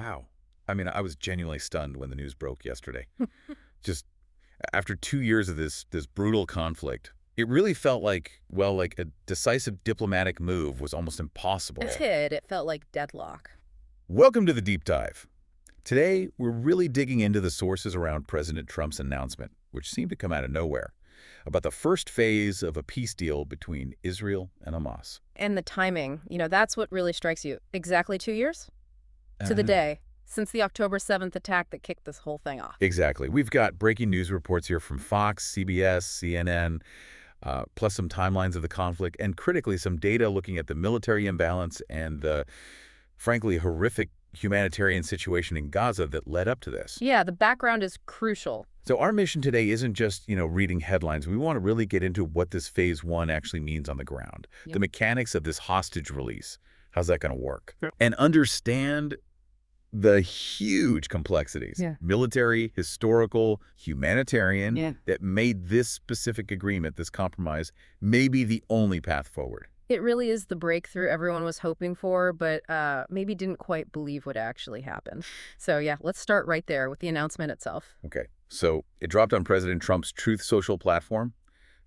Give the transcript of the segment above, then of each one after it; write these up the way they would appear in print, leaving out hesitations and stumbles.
Wow. I mean, I was genuinely stunned when the news broke yesterday. Just after 2 years of this brutal conflict, it really felt like, well, like a decisive diplomatic move was almost impossible. It did. It felt like deadlock. Welcome to the Deep Dive. Today, we're really digging into the sources around President Trump's announcement, which seemed to come out of nowhere, about the first phase of a peace deal between Israel and Hamas. And the timing, that's what really strikes you. Exactly 2 years? To the Uh, day, since the October 7th attack that kicked this whole thing off. Exactly. We've got breaking news reports here from Fox, CBS, CNN, plus some timelines of the conflict, and critically, some data looking at the military imbalance and the, frankly, horrific humanitarian situation in Gaza that led up to this. Yeah, the background is crucial. So our mission today isn't just, reading headlines. We want to really get into what this phase one actually means on the ground, Yep. the mechanics of this hostage release. How's that going to work? Yep. And understand the huge complexities, Yeah. military, historical, humanitarian, Yeah. that made this specific agreement, this compromise, maybe the only path forward. It really is the breakthrough everyone was hoping for, but maybe didn't quite believe would actually happen. So yeah, let's start right there with the announcement itself. Okay, so it dropped on President Trump's Truth Social platform.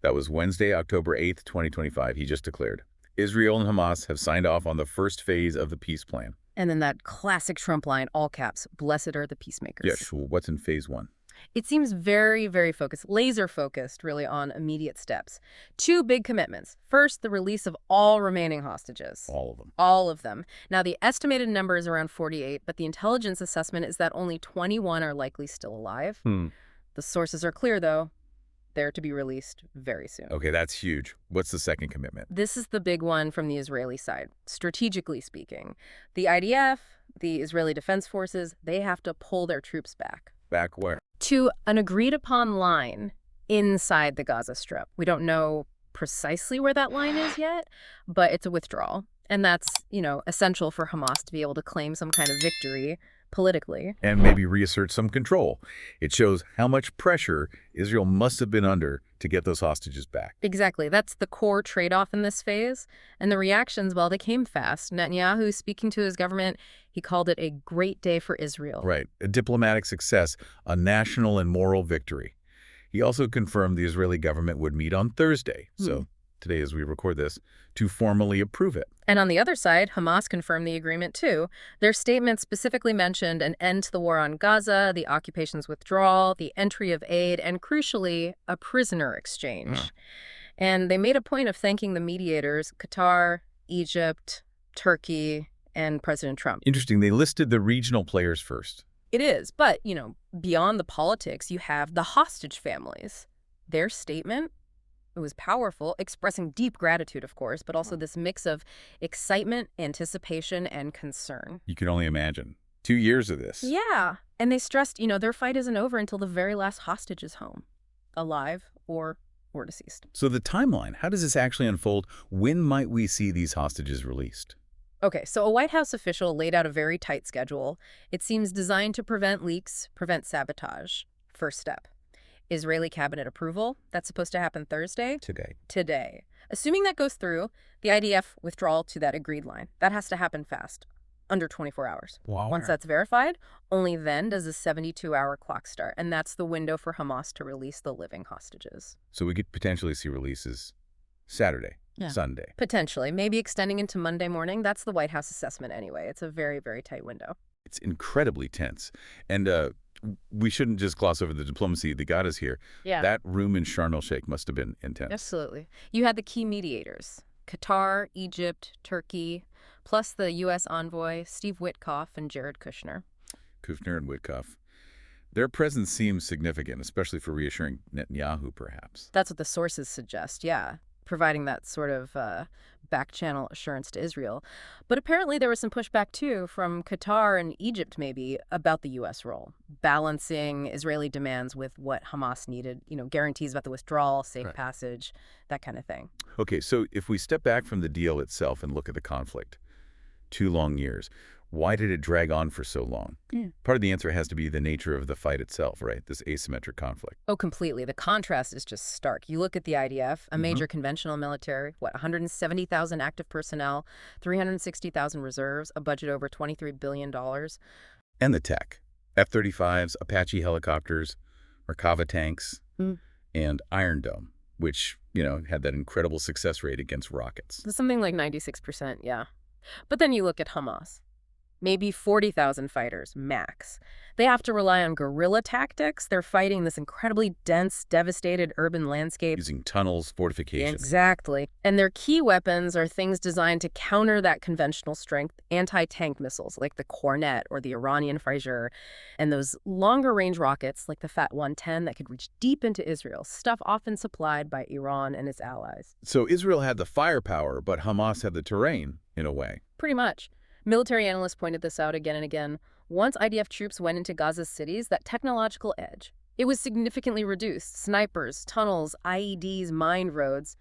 That was Wednesday, October 8th, 2025. He just declared Israel and Hamas have signed off on the first phase of the peace plan. And then that classic Trump line, all caps, blessed are the peacemakers. Yeah, sure. What's in phase one? It seems very, very focused, laser focused, really, on immediate steps. Two big commitments. First, the release of all remaining hostages. All of them. All of them. Now, the estimated number is around 48, but the intelligence assessment is that only 21 are likely still alive. The sources are clear, though. They're to be released very soon. Okay, that's huge. What's the second commitment? This is the big one from the Israeli side, strategically speaking. The IDF, the Israeli Defense Forces, they have to pull their troops back Back where? to an agreed-upon line inside the Gaza Strip. We don't know precisely where that line is yet, but it's a withdrawal. And that's, essential for Hamas to be able to claim some kind of victory politically. And maybe reassert some control. It shows how much pressure Israel must have been under to get those hostages back. Exactly. That's the core trade-off in this phase. And the reactions, well, they came fast. Netanyahu, speaking to his government, he called it a great day for Israel. Right. A diplomatic success, a national and moral victory. He also confirmed the Israeli government would meet on Thursday, so today as we record this, to formally approve it. And on the other side, Hamas confirmed the agreement too. Their statement specifically mentioned an end to the war on Gaza, the occupation's withdrawal, the entry of aid, and crucially, a prisoner exchange. And they made a point of thanking the mediators, Qatar, Egypt, Turkey, and President Trump. Interesting, they listed the regional players first. It is, but, beyond the politics, you have the hostage families. Their statement, it was powerful, expressing deep gratitude, of course, but also this mix of excitement, anticipation, and concern. You can only imagine. 2 years of this. Yeah, and they stressed, their fight isn't over until the very last hostage is home, alive or deceased. So the timeline, how does this actually unfold? When might we see these hostages released? Okay, so a White House official laid out a very tight schedule. It seems designed to prevent leaks, prevent sabotage. First step. Israeli cabinet approval. That's supposed to happen Thursday? Today. Assuming that goes through, the IDF withdrawal to that agreed line. That has to happen fast, under 24 hours. Wow. Once that's verified, only then does the 72-hour clock start, and that's the window for Hamas to release the living hostages. So we could potentially see releases Saturday, Yeah. Sunday. Potentially, maybe extending into Monday morning. That's the White House assessment anyway. It's a very, very tight window. It's incredibly tense. And we shouldn't just gloss over the diplomacy that got us here. Yeah. That room in Sharm el-Sheikh must have been intense. Absolutely. You had the key mediators, Qatar, Egypt, Turkey, plus the U.S. envoy, Steve Witkoff and Jared Kushner. Kushner and Witkoff. Their presence seems significant, especially for reassuring Netanyahu, perhaps. That's what the sources suggest, yeah, providing that sort of back-channel assurance to Israel. But apparently there was some pushback, too, from Qatar and Egypt, maybe, about the U.S. role, balancing Israeli demands with what Hamas needed, guarantees about the withdrawal, safe passage, that kind of thing. Okay, so if we step back from the deal itself and look at the conflict, 2 long years, why did it drag on for so long? Part of the answer has to be the nature of the fight itself, right? This asymmetric conflict. Oh, completely. The contrast is just stark. You look at the IDF, a major conventional military, 170,000 active personnel, 360,000 reserves, a budget over $23 billion. And the tech. F-35s, Apache helicopters, Merkava tanks, Mm. and Iron Dome, which, had that incredible success rate against rockets. Something like 96%, yeah. But then you look at Hamas. Maybe 40,000 fighters, max. They have to rely on guerrilla tactics. They're fighting this incredibly dense, devastated urban landscape. Using tunnels, fortifications. Exactly. And their key weapons are things designed to counter that conventional strength, anti-tank missiles like the Cornet or the Iranian Fajr, and those longer-range rockets like the Fat-110 that could reach deep into Israel, stuff often supplied by Iran and its allies. So Israel had the firepower, but Hamas had the terrain, in a way. Pretty much. Military analysts pointed this out again and again. Once IDF troops went into Gaza's cities, that technological edge, it was significantly reduced. Snipers, tunnels, IEDs, mined roads.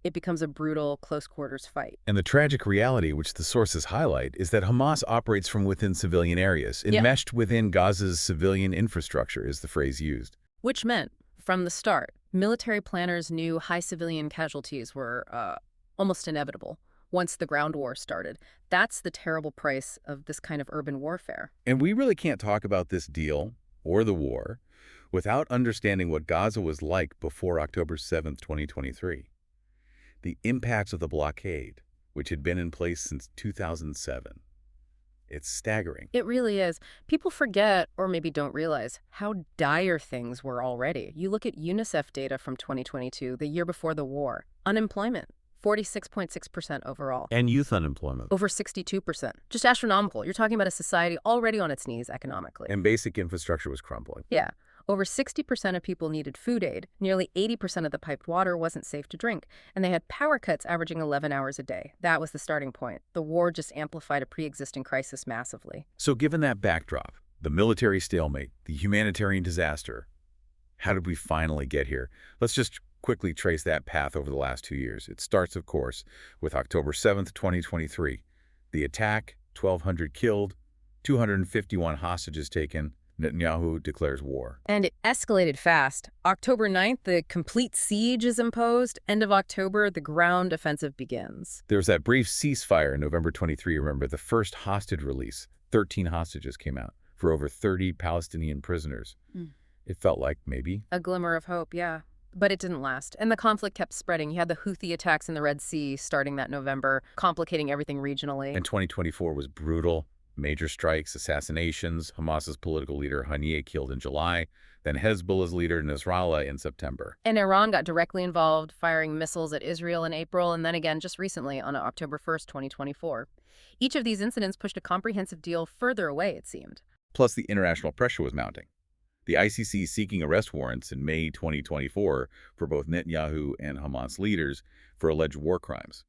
It becomes a brutal, close-quarters fight. And the tragic reality, which the sources highlight, is that Hamas operates from within civilian areas, enmeshed within Gaza's civilian infrastructure, is the phrase used. Which meant, from the start, military planners knew high civilian casualties were almost inevitable. Once the ground war started. That's the terrible price of this kind of urban warfare. And we really can't talk about this deal, or the war, without understanding what Gaza was like before October 7th, 2023. The impacts of the blockade, which had been in place since 2007. It's staggering. It really is. People forget, or maybe don't realize, how dire things were already. You look at UNICEF data from 2022, the year before the war. Unemployment. 46.6% overall. And youth unemployment. Over 62%. Just astronomical. You're talking about a society already on its knees economically. And basic infrastructure was crumbling. Yeah. Over 60% of people needed food aid. Nearly 80% of the piped water wasn't safe to drink. And they had power cuts averaging 11 hours a day. That was the starting point. The war just amplified a pre-existing crisis massively. So given that backdrop, the military stalemate, the humanitarian disaster, how did we finally get here? Let's just quickly trace that path over the last 2 years. It starts, of course, with October 7th, 2023. The attack, 1,200 killed, 251 hostages taken. Netanyahu declares war. And it escalated fast. October 9th, the complete siege is imposed. End of October, the ground offensive begins. There was that brief ceasefire in November 23, remember, the first hostage release. 13 hostages came out for over 30 Palestinian prisoners. It felt like maybe a glimmer of hope, yeah. But it didn't last. And the conflict kept spreading. You had the Houthi attacks in the Red Sea starting that November, complicating everything regionally. And 2024 was brutal. Major strikes, assassinations, Hamas's political leader Haniyeh killed in July, then Hezbollah's leader Nasrallah in September. And Iran got directly involved, firing missiles at Israel in April, and then again just recently on October 1st, 2024. Each of these incidents pushed a comprehensive deal further away, it seemed. Plus, the international pressure was mounting. The ICC seeking arrest warrants in May 2024 for both Netanyahu and Hamas leaders for alleged war crimes.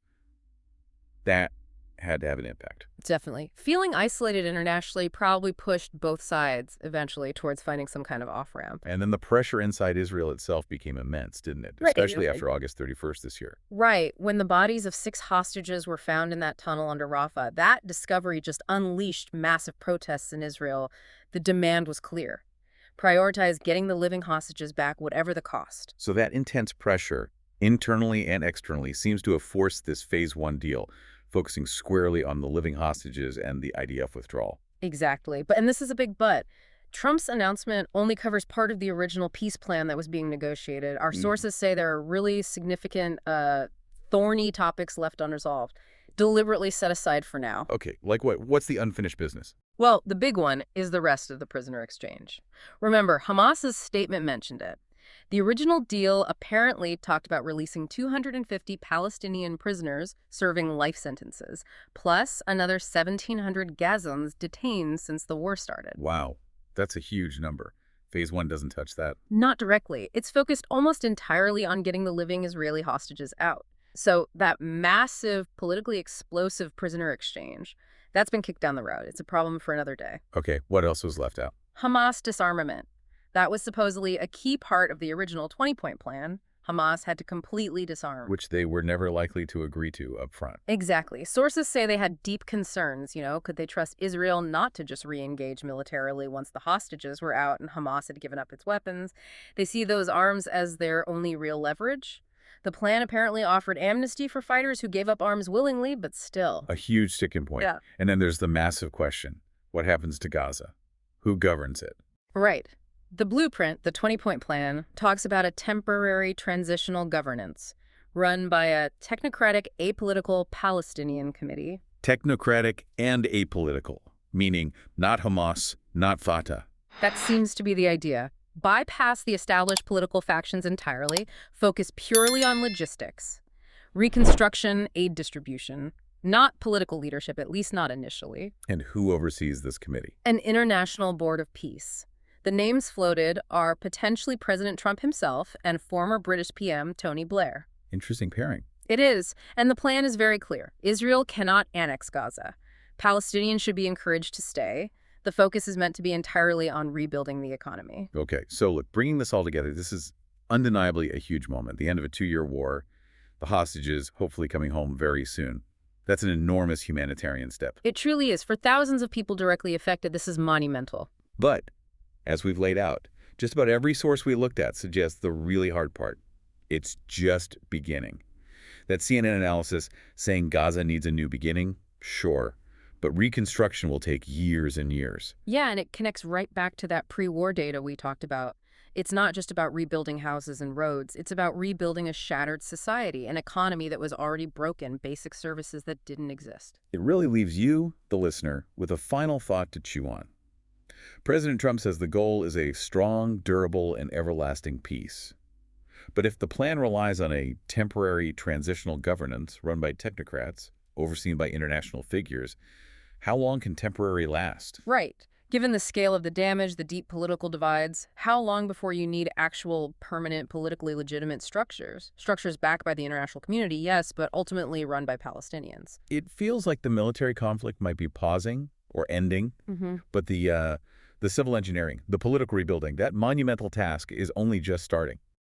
That had to have an impact. Definitely. Feeling isolated internationally probably pushed both sides eventually towards finding some kind of off-ramp. And then the pressure inside Israel itself became immense, didn't it? Right. Especially after August 31st this year. Right. When the bodies of 6 hostages were found in that tunnel under Rafah, that discovery just unleashed massive protests in Israel. The demand was clear. Prioritize getting the living hostages back, whatever the cost. So that intense pressure, internally and externally, seems to have forced this Phase 1 deal, focusing squarely on the living hostages and the IDF withdrawal. Exactly. And this is a big but. Trump's announcement only covers part of the original peace plan that was being negotiated. Our sources say there are really significant, thorny topics left unresolved, deliberately set aside for now. Okay, like what? What's the unfinished business? Well, the big one is the rest of the prisoner exchange. Remember, Hamas's statement mentioned it. The original deal apparently talked about releasing 250 Palestinian prisoners serving life sentences, plus another 1,700 Gazans detained since the war started. Wow, that's a huge number. Phase 1 doesn't touch that. Not directly. It's focused almost entirely on getting the living Israeli hostages out. So that massive, politically explosive prisoner exchange, that's been kicked down the road. It's a problem for another day. Okay, what else was left out? Hamas disarmament. That was supposedly a key part of the original 20-point plan. Hamas had to completely disarm. Which they were never likely to agree to up front. Exactly. Sources say they had deep concerns, could they trust Israel not to just re-engage militarily once the hostages were out and Hamas had given up its weapons? They see those arms as their only real leverage. The plan apparently offered amnesty for fighters who gave up arms willingly, but still. A huge sticking point. Yeah. And then there's the massive question. What happens to Gaza? Who governs it? Right. The blueprint, the 20-point plan, talks about a temporary transitional governance run by a technocratic, apolitical Palestinian committee. Technocratic and apolitical, meaning not Hamas, not Fatah. That seems to be the idea. Bypass the established political factions entirely, focus purely on logistics. Reconstruction, aid distribution, not political leadership, at least not initially. And who oversees this committee? An international board of peace. The names floated are potentially President Trump himself and former British PM Tony Blair. Interesting pairing. It is, and the plan is very clear. Israel cannot annex Gaza. Palestinians should be encouraged to stay. The focus is meant to be entirely on rebuilding the economy. Okay, so look, bringing this all together, this is undeniably a huge moment. The end of a 2-year war, the hostages hopefully coming home very soon. That's an enormous humanitarian step. It truly is. For thousands of people directly affected, this is monumental. But, as we've laid out, just about every source we looked at suggests the really hard part. It's just beginning. That CNN analysis saying Gaza needs a new beginning, sure. But reconstruction will take years and years. Yeah, and it connects right back to that pre-war data we talked about. It's not just about rebuilding houses and roads. It's about rebuilding a shattered society, an economy that was already broken, basic services that didn't exist. It really leaves you, the listener, with a final thought to chew on. President Trump says the goal is a strong, durable, and everlasting peace. But if the plan relies on a temporary transitional governance run by technocrats, overseen by international figures, how long can temporary last? Right. Given the scale of the damage, the deep political divides, how long before you need actual, permanent, politically legitimate structures? Structures backed by the international community, yes, but ultimately run by Palestinians. It feels like the military conflict might be pausing or ending, but the civil engineering, the political rebuilding, that monumental task is only just starting.